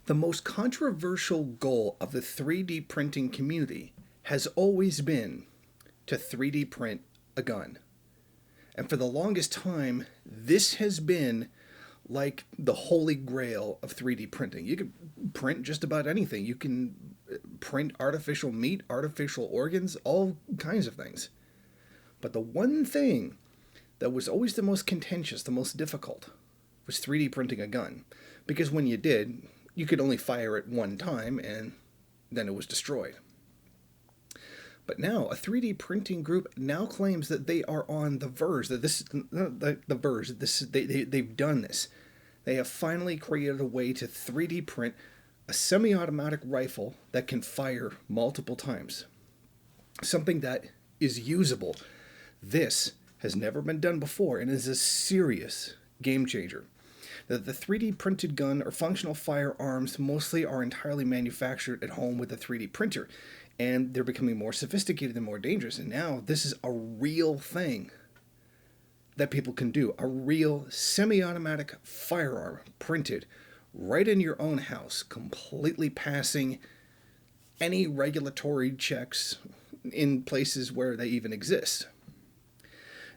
The most controversial goal of the 3D printing community has always been to 3D print a gun. And for the longest time, this has been like the holy grail of 3D printing. You can print just about anything. You can print artificial meat, artificial organs, all kinds of things. But the one thing that was always the most contentious, the most difficult, was 3D printing a gun. Because when you did, you could only fire it one time and then it was destroyed. But now, a 3D printing group now claims that they are on the verge, that they've done this. They have finally created a way to 3D print a semi-automatic rifle that can fire multiple times. Something that is usable. This has never been done before and is a serious game changer. That the 3D printed gun or functional firearms mostly are entirely manufactured at home with a 3D printer, and they're becoming more sophisticated and more dangerous. And now this is a real thing that people can do. A real semi-automatic firearm printed right in your own house, completely passing any regulatory checks in places where they even exist.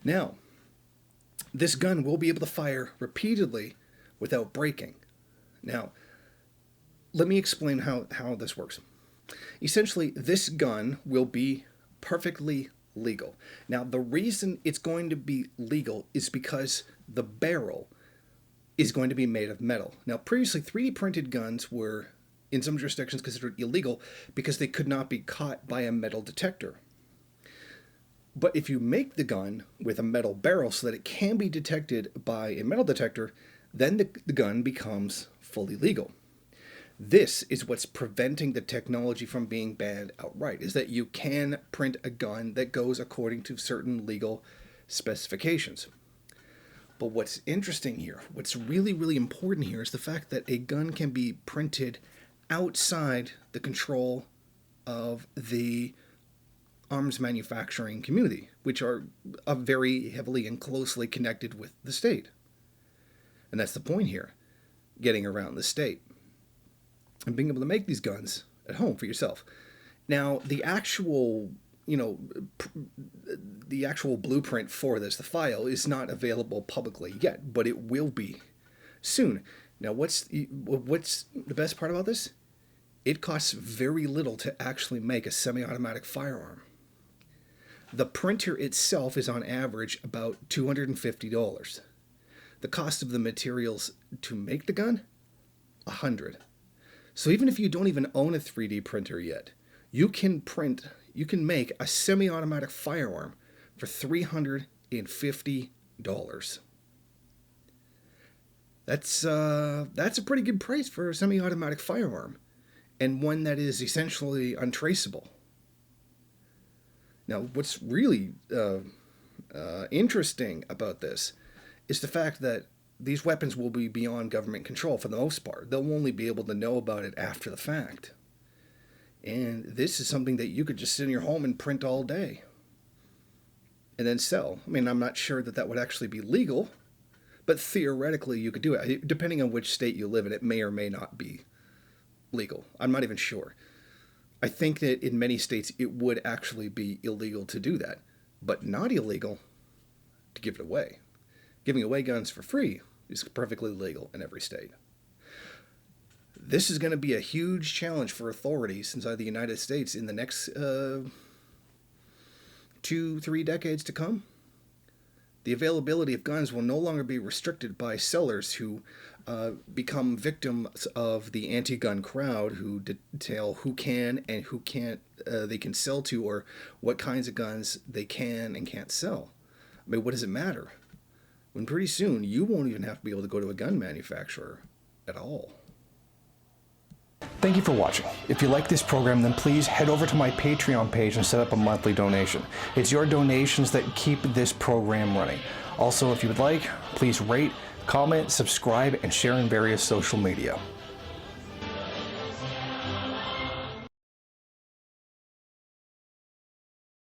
Now, this gun will be able to fire repeatedly without breaking. Now, let me explain how this works. Essentially, this gun will be perfectly legal. Now, the reason it's going to be legal is because the barrel is going to be made of metal. Now, previously, 3D printed guns were, in some jurisdictions, considered illegal because they could not be caught by a metal detector. But if you make the gun with a metal barrel so that it can be detected by a metal detector, then the gun becomes fully legal. This is what's preventing the technology from being banned outright, is that you can print a gun that goes according to certain legal specifications. But what's interesting here, what's really, really important here is the fact that a gun can be printed outside the control of the arms manufacturing community, which are very heavily and closely connected with the state. And that's the point here, getting around the state and being able to make these guns at home for yourself. Now, the actual blueprint for this, the file, is not available publicly yet, but it will be soon. Now, what's the best part about this? It costs very little to actually make a semi-automatic firearm. The printer itself is on average about $250. The cost of the materials to make the gun, $100. So even if you don't even own a 3D printer yet, you can make a semi-automatic firearm for $350. That's a pretty good price for a semi-automatic firearm, and one that is essentially untraceable. Now, what's really interesting about this is the fact that these weapons will be beyond government control for the most part. They'll only be able to know about it after the fact. And this is something that you could just sit in your home and print all day and then sell. I mean, I'm not sure that would actually be legal, but theoretically you could do it. Depending on which state you live in, it may or may not be legal. I'm not even sure. I think that in many states it would actually be illegal to do that, but not illegal to give it away. Giving away guns for free is perfectly legal in every state. This is going to be a huge challenge for authorities inside the United States in the next 2-3 decades to come. The availability of guns will no longer be restricted by sellers who become victims of the anti-gun crowd, who detail who can and who can't they can sell to, or what kinds of guns they can and can't sell. I mean, what does it matter? When pretty soon you won't even have to be able to go to a gun manufacturer at all. Thank you for watching. If you like this program, then please head over to my Patreon page and set up a monthly donation. It's your donations that keep this program running. Also, if you would like, please rate, comment, subscribe, and share in various social media.